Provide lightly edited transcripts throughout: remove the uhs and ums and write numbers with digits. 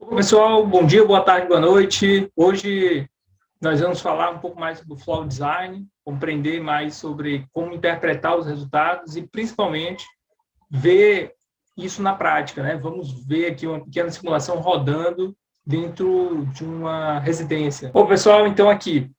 Olá, pessoal, bom dia, boa tarde, boa noite. Hoje nós vamos falar um pouco mais do Flow Design, compreender mais sobre como interpretar os resultados e, principalmente, ver isso na prática, né? Vamos ver aqui uma pequena simulação rodando dentro de uma residência. Bom, pessoal, então aqui,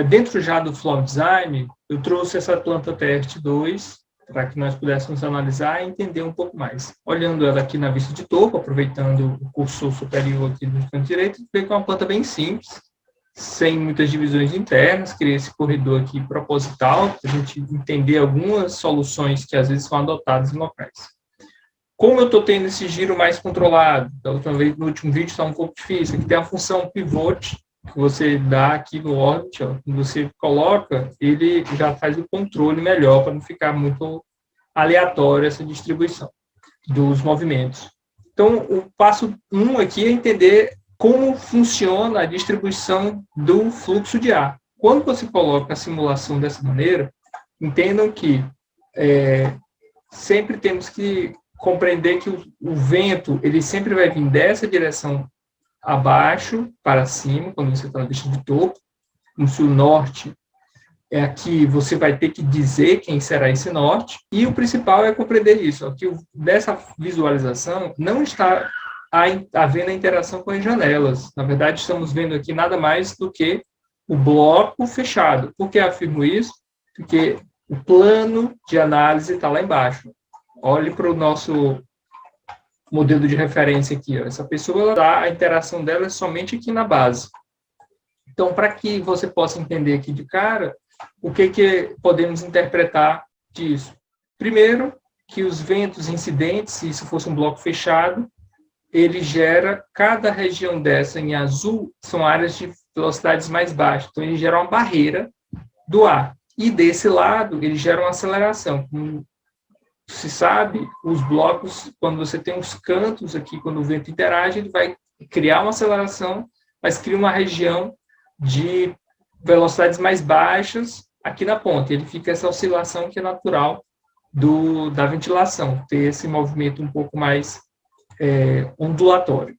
dentro já do Flow Design, eu trouxe essa planta teste 2, para que nós pudéssemos analisar e entender um pouco mais. Olhando ela aqui na vista de topo, aproveitando o cursor superior aqui do canto direito, vê que é uma planta bem simples, sem muitas divisões internas, criei esse corredor aqui proposital, para a gente entender algumas soluções que às vezes são adotadas em locais. Como eu estou tendo esse giro mais controlado, da última vez, no último vídeo está um pouco difícil, aqui tem a função pivot, que você dá aqui no Orbit, ó, quando você coloca, ele já faz o controle melhor, para não ficar muito aleatório essa distribuição dos movimentos. Então, o passo 1 aqui é entender como funciona a distribuição do fluxo de ar. Quando você coloca a simulação dessa maneira, entendam que sempre temos que compreender que o vento ele sempre vai vir dessa direção abaixo para cima, quando você está na vista de topo, como se o norte é aqui, você vai ter que dizer quem será esse norte, e o principal é compreender isso, ó, que dessa visualização não está havendo a interação com as janelas. Na verdade, estamos vendo aqui nada mais do que o bloco fechado. Por que afirmo isso? Porque o plano de análise está lá embaixo. Olhe para o nosso modelo de referência aqui. Ó. Essa pessoa, a interação dela é somente aqui na base. Então, para que você possa entender aqui de cara, o que podemos interpretar disso? Primeiro, que os ventos incidentes, se isso fosse um bloco fechado, ele gera, cada região dessa em azul, são áreas de velocidades mais baixas. Então, ele gera uma barreira do ar. E desse lado, ele gera uma aceleração. Como se sabe, os blocos, quando você tem uns cantos aqui, quando o vento interage, ele vai criar uma aceleração, mas cria uma região de velocidades mais baixas aqui na ponta. Ele fica essa oscilação que é natural da ventilação, ter esse movimento um pouco mais ondulatório.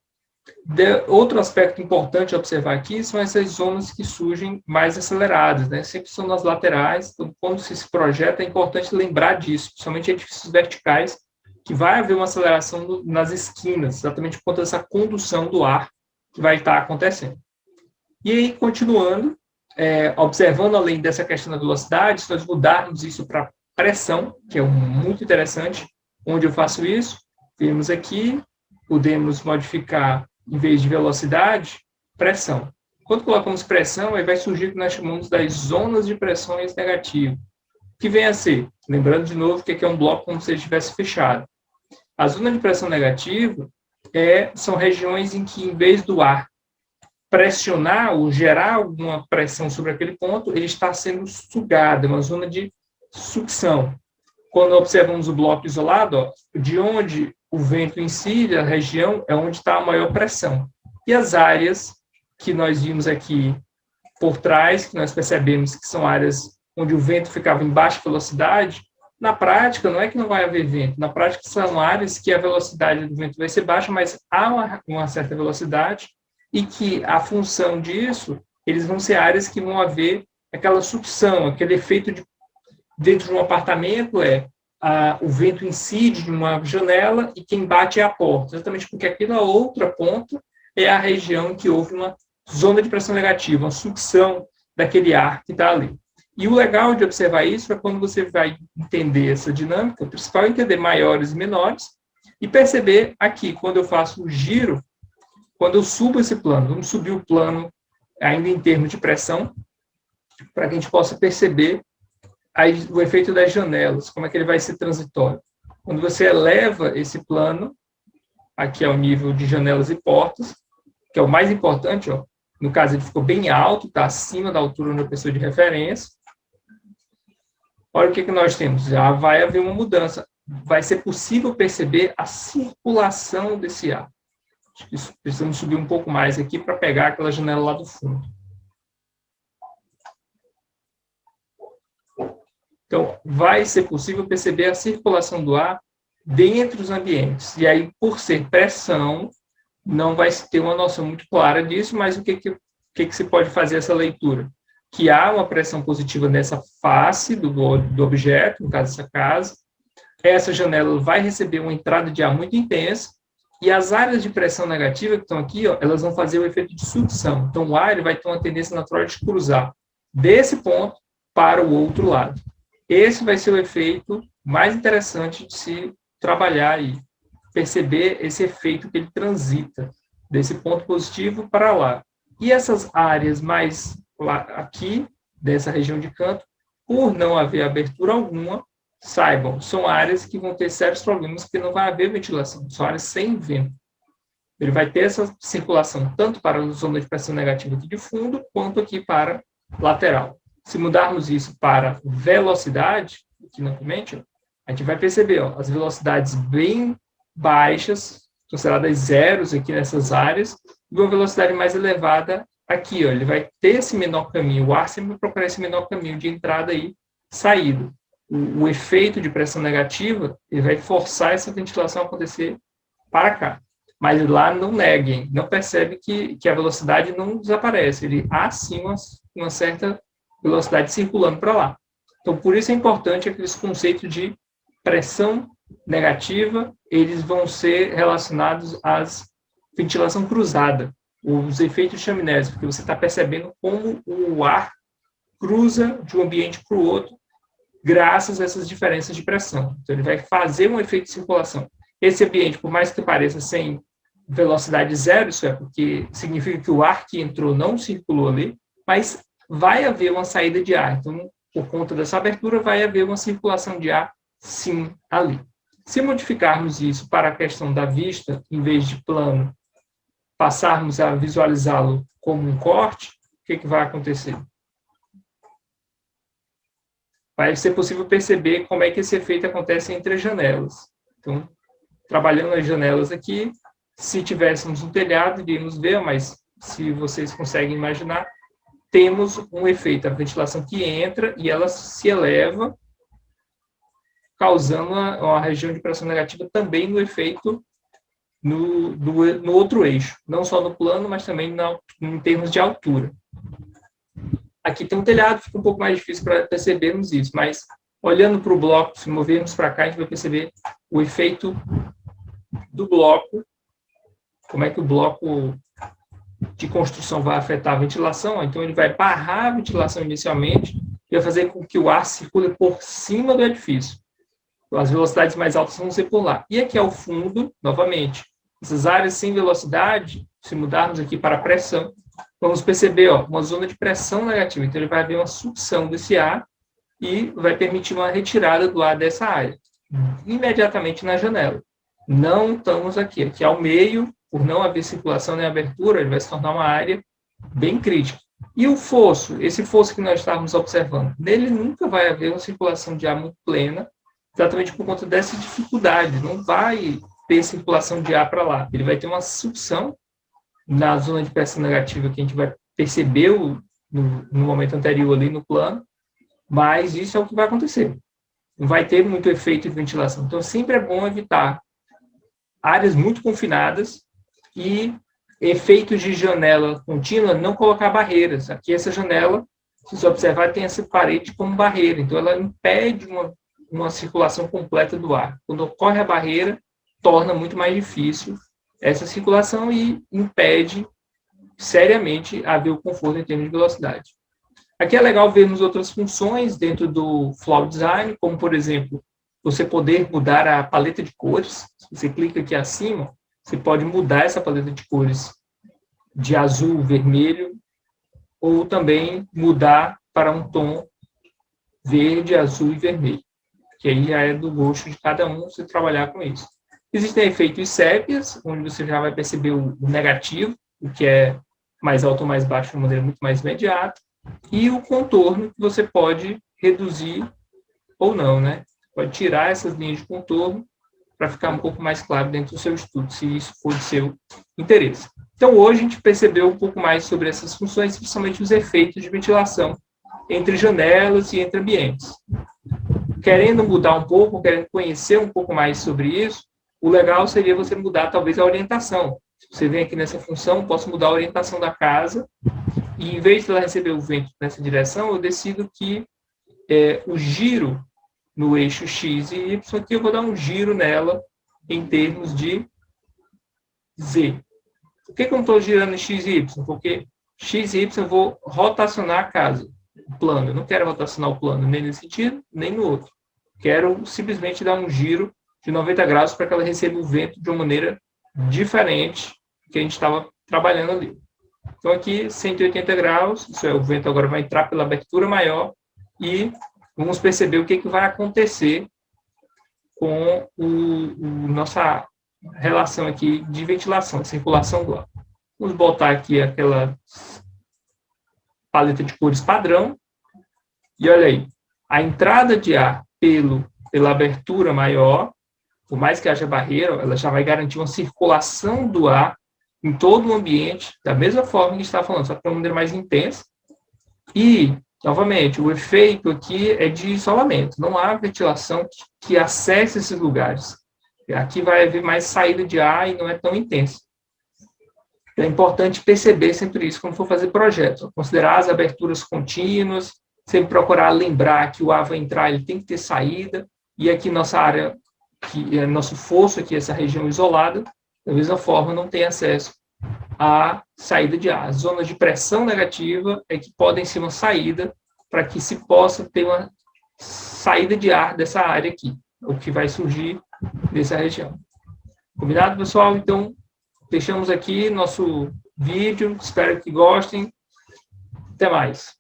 Outro aspecto importante a observar aqui são essas zonas que surgem mais aceleradas, né? Sempre são nas laterais, então, quando se projeta, é importante lembrar disso, principalmente em edifícios verticais, que vai haver uma aceleração nas esquinas, exatamente por conta dessa condução do ar que vai estar acontecendo. E aí, continuando, observando além dessa questão da velocidade, se nós mudarmos isso para pressão, que é muito interessante, onde eu faço isso, temos aqui, podemos modificar, em vez de velocidade, pressão. Quando colocamos pressão, aí vai surgir o que nós chamamos das zonas de pressões negativas. O que vem a ser? Lembrando de novo que aqui é um bloco como se ele estivesse fechado. A zona de pressão negativa são regiões em que, em vez do ar pressionar ou gerar alguma pressão sobre aquele ponto, ele está sendo sugado, é uma zona de sucção. Quando observamos o bloco isolado, ó, de onde o vento incide, a região é onde está a maior pressão. E as áreas que nós vimos aqui por trás, que nós percebemos que são áreas onde o vento ficava em baixa velocidade, na prática não é que não vai haver vento, na prática são áreas que a velocidade do vento vai ser baixa, mas há uma certa velocidade, e que a função disso, eles vão ser áreas que vão haver aquela sucção, aquele efeito dentro de um apartamento o vento incide de uma janela e quem bate é a porta, exatamente porque aqui na outra ponta é a região em que houve uma zona de pressão negativa, uma sucção daquele ar que está ali. E o legal de observar isso é quando você vai entender essa dinâmica, o principal é entender maiores e menores, e perceber aqui, quando eu faço o giro, quando eu subo esse plano, vamos subir o plano ainda em termos de pressão, para que a gente possa perceber o efeito das janelas, como é que ele vai ser transitório. Quando você eleva esse plano, aqui ao nível de janelas e portas, que é o mais importante, ó, no caso ele ficou bem alto, está acima da altura da pessoa de referência. Olha o que nós temos, já vai haver uma mudança, vai ser possível perceber a circulação desse ar. Acho que precisamos subir um pouco mais aqui para pegar aquela janela lá do fundo. Então, vai ser possível perceber a circulação do ar dentro dos ambientes. E aí, por ser pressão, não vai ter uma noção muito clara disso, mas o que se pode fazer essa leitura? Que há uma pressão positiva nessa face do objeto, no caso dessa casa, essa janela vai receber uma entrada de ar muito intensa, e as áreas de pressão negativa que estão aqui, ó, elas vão fazer o efeito de sucção. Então, o ar ele vai ter uma tendência natural de cruzar desse ponto para o outro lado. Esse vai ser o efeito mais interessante de se trabalhar e perceber esse efeito que ele transita desse ponto positivo para lá. E essas áreas mais lá, aqui, dessa região de canto, por não haver abertura alguma, saibam, são áreas que vão ter sérios problemas, porque não vai haver ventilação, são áreas sem vento. Ele vai ter essa circulação tanto para a zona de pressão negativa aqui de fundo, quanto aqui para lateral. Se mudarmos isso para velocidade, aqui novamente, a gente vai perceber as velocidades bem baixas, consideradas zeros aqui nessas áreas, e uma velocidade mais elevada aqui. Ele vai ter esse menor caminho, o ar sempre vai procurar esse menor caminho de entrada e saída. O efeito de pressão negativa ele vai forçar essa ventilação a acontecer para cá. Mas lá não neguem, não percebe que a velocidade não desaparece. Ele há sim uma certa velocidade circulando para lá. Então, por isso é importante aqueles conceitos de pressão negativa, eles vão ser relacionados à ventilação cruzada, os efeitos de chaminés, porque você está percebendo como o ar cruza de um ambiente para o outro, graças a essas diferenças de pressão. Então, ele vai fazer um efeito de circulação. Esse ambiente, por mais que pareça sem velocidade zero, isso é porque significa que o ar que entrou não circulou ali, mas vai haver uma saída de ar. Então, por conta dessa abertura, vai haver uma circulação de ar, sim, ali. Se modificarmos isso para a questão da vista, em vez de plano, passarmos a visualizá-lo como um corte, o que vai acontecer? Vai ser possível perceber como é que esse efeito acontece entre as janelas. Então, trabalhando as janelas aqui, se tivéssemos um telhado, iríamos ver, mas se vocês conseguem imaginar, temos um efeito, a ventilação que entra e ela se eleva, causando uma região de pressão negativa também no efeito no outro eixo, não só no plano, mas também em termos de altura. Aqui tem um telhado, fica um pouco mais difícil para percebermos isso, mas olhando para o bloco, se movermos para cá, a gente vai perceber o efeito do bloco, como é que o bloco de construção vai afetar a ventilação. Então, ele vai barrar a ventilação inicialmente e vai fazer com que o ar circule por cima do edifício. As velocidades mais altas vão ser por lá. E aqui ao fundo, novamente, essas áreas sem velocidade, se mudarmos aqui para a pressão, vamos perceber uma zona de pressão negativa. Então, ele vai haver uma sucção desse ar e vai permitir uma retirada do ar dessa área, imediatamente na janela. Não estamos aqui. Aqui ao meio, por não haver circulação nem abertura, ele vai se tornar uma área bem crítica. E o fosso, esse fosso que nós estávamos observando, nele nunca vai haver uma circulação de ar muito plena, exatamente por conta dessa dificuldade. Não vai ter circulação de ar para lá. Ele vai ter uma sucção na zona de pressão negativa que a gente vai perceber no momento anterior ali no plano, mas isso é o que vai acontecer. Não vai ter muito efeito de ventilação. Então, sempre é bom evitar áreas muito confinadas e efeitos de janela contínua, não colocar barreiras. Aqui essa janela, se você observar, tem essa parede como barreira, então ela impede uma circulação completa do ar. Quando ocorre a barreira, torna muito mais difícil essa circulação e impede seriamente haver o conforto em termos de velocidade. Aqui é legal vermos outras funções dentro do Flow Design, como, por exemplo, você poder mudar a paleta de cores. Se você clica aqui acima, você pode mudar essa paleta de cores de azul, vermelho, ou também mudar para um tom verde, azul e vermelho, que aí já é do gosto de cada um você trabalhar com isso. Existem efeitos sépias, onde você já vai perceber o negativo, o que é mais alto ou mais baixo de uma maneira muito mais imediata, e o contorno, que você pode reduzir ou não, né? Pode tirar essas linhas de contorno para ficar um pouco mais claro dentro do seu estudo, se isso for de seu interesse. Então, hoje a gente percebeu um pouco mais sobre essas funções, principalmente os efeitos de ventilação entre janelas e entre ambientes. Querendo mudar um pouco, querendo conhecer um pouco mais sobre isso, o legal seria você mudar talvez a orientação. Você vem aqui nessa função, posso mudar a orientação da casa, e em vez de ela receber o vento nessa direção, eu decido que o giro no eixo X e Y, aqui eu vou dar um giro nela em termos de Z. Por que eu não estou girando em X e Y? Porque X e Y eu vou rotacionar a casa, o plano. Eu não quero rotacionar o plano nem nesse sentido, nem no outro. Quero simplesmente dar um giro de 90 graus para que ela receba o vento de uma maneira diferente do que a gente estava trabalhando ali. Então, aqui, 180 graus, isso é, o vento agora vai entrar pela abertura maior e vamos perceber o que vai acontecer com nossa relação aqui de ventilação, circulação do ar. Vamos botar aqui aquela paleta de cores padrão. E olha aí, a entrada de ar pela abertura maior, por mais que haja barreira, ela já vai garantir uma circulação do ar em todo o ambiente, da mesma forma que a gente está falando, só que de uma maneira mais intensa. E, novamente, o efeito aqui é de isolamento. Não há ventilação que acesse esses lugares. Aqui vai haver mais saída de ar e não é tão intensa. É importante perceber sempre isso quando for fazer projetos. Considerar as aberturas contínuas, sempre procurar lembrar que o ar vai entrar, ele tem que ter saída. E aqui nossa área, que é nosso fosso, aqui essa região isolada, da mesma forma não tem acesso à saída de ar. As zonas de pressão negativa é que podem ser uma saída para que se possa ter uma saída de ar dessa área aqui, o que vai surgir nessa região. Combinado, pessoal? Então, deixamos aqui nosso vídeo. Espero que gostem. Até mais.